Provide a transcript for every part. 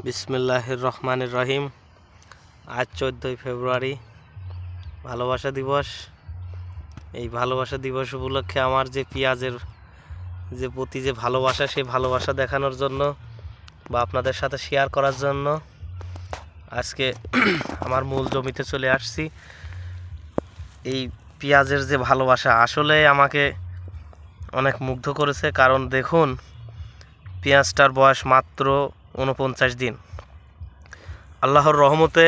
বিসমিল্লাহির রহমানির রহিম। আজ 14ই ফেব্রুয়ারি, ভালোবাসা দিবস। এই ভালোবাসা দিবস উপলক্ষে আমার যে পেঁয়াজের প্রতি যে ভালোবাসা, সেই ভালোবাসা দেখানোর জন্য বা আপনাদের সাথে শেয়ার করার জন্য আজকে আমার মূল জমিতে চলে আসছি। এই পেঁয়াজের যে ভালোবাসা আসলে আমাকে অনেক মুগ্ধ করেছে। কারণ দেখুন, পেঁয়াজটার বয়স মাত্র 49 দিন। আল্লাহর রহমতে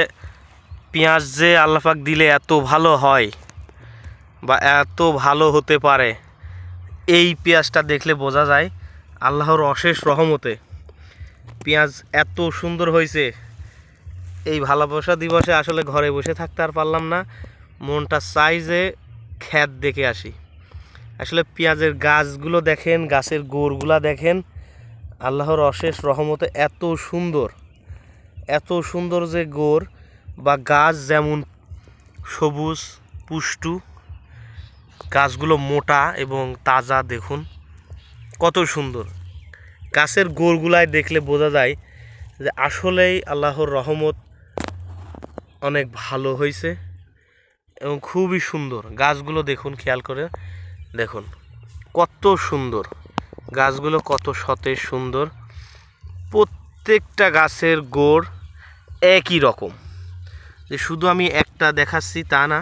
পেঁয়াজ যে আল্লাহ পাক দিলে এত ভালো হয় বা এত ভালো হতে পারে, এই পেঁয়াজটা দেখলে বোঝা যায় আল্লাহর অশেষ রহমতে পেঁয়াজ এত সুন্দর হয়েছে। এই ভালোবাসা দিবসে আসলে ঘরে বসে থাকতে আর পারলাম না, মনটা চাই যে ক্ষেত দেখে আসি। আসলে পেঁয়াজের গাছগুলো দেখেন, গাছের গোড়গুলা দেখেন, আল্লাহর অশেষ রহমতে এত সুন্দর যে গোড় বা গাছ, যেমন সবুজ পুষ্টু, গাছগুলো মোটা এবং তাজা। দেখুন কত সুন্দর। গাছের গোড়গুলায় দেখলে বোঝা যায় যে আসলেই আল্লাহর রহমত অনেক ভালো হয়েছে এবং খুবই সুন্দর। গাছগুলো দেখুন, খেয়াল করে দেখুন কত সুন্দর গাছগুলো, কত সতেজ সুন্দর। প্রত্যেকটা গাছের গোড় একই রকম, যে শুধু আমি একটা দেখাচ্ছি তা না।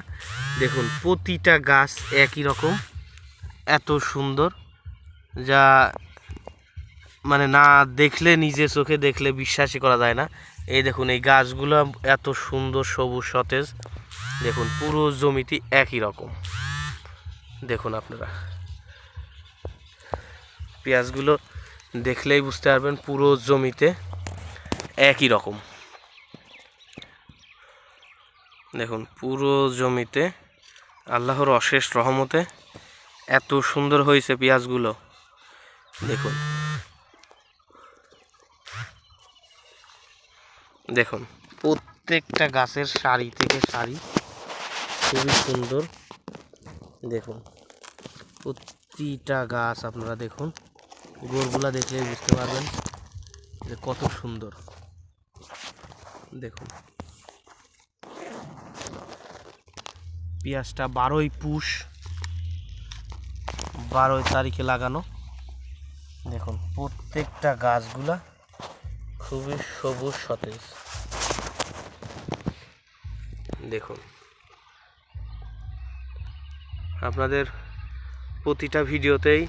দেখুন প্রতিটা গাছ একই রকম, এত সুন্দর, যা মানে না দেখলে, নিজে চোখে দেখলে বিশ্বাসই করা যায় না। এই দেখুন এই গাছগুলো এত সুন্দর সবুজ সতেজ। দেখুন পুরো জমিটি একই রকম। দেখুন আপনারা পেঁয়াজগুলো দেখলেই বুঝতে পারবেন পুরো জমিতে একই রকম। দেখুন পুরো জমিতে আল্লাহর অশেষ রহমতে এত সুন্দর হয়েছে পেঁয়াজগুলো। দেখুন দেখুন প্রত্যেকটা গাছের সারি থেকে সারি খুবই সুন্দর। দেখুন প্রতিটা গাছ আপনারা দেখুন, গোড়গুলা দেখলে বুঝতে পারবেন যে কত সুন্দর। দেখুন পেঁয়াজটা 12ই পৌষ, 12 তারিখে লাগানো। দেখুন প্রত্যেকটা গাছগুলা খুবই সবুজ সতেজ। দেখুন আপনাদের প্রতিটা ভিডিওতেই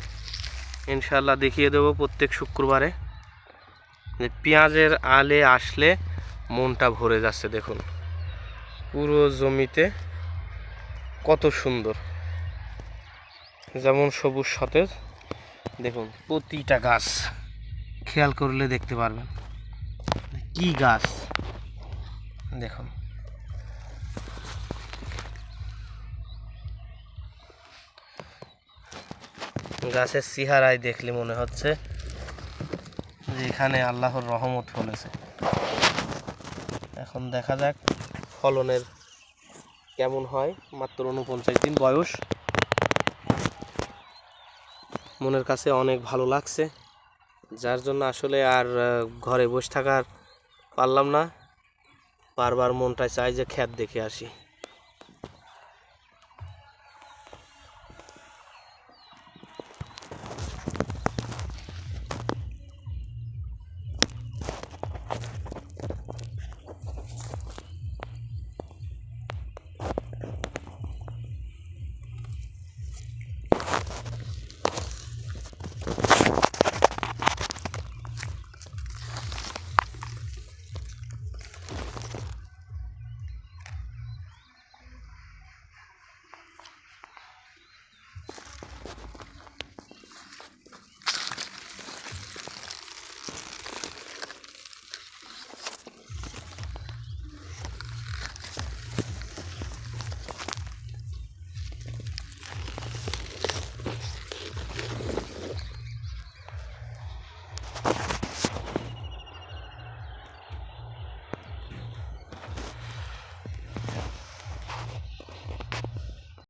ইনশাআল্লাহ দেখিয়ে দেব প্রত্যেক শুক্রবারে, যে পেঁয়াজের আলে আসলে মনটা ভরে যাচ্ছে। দেখুন পুরো জমিতে কত সুন্দর, যেমন সবুজ সতেজ। দেখুন প্রতিটা গাছ খেয়াল করলে দেখতে পারবেন কি গাছ। দেখুন গাছের চেহারায় দেখলে মনে হচ্ছে যে এখানে আল্লাহর রহমত ফলেছে। এখন দেখা যাক ফলনের কেমন হয়। মাত্র 49 দিন বয়স, মনের কাছে অনেক ভালো লাগছে, যার জন্য আসলে আর ঘরে বসে থাকার পারলাম না। বারবার মনটা চাই যে ক্ষেত দেখে আসি।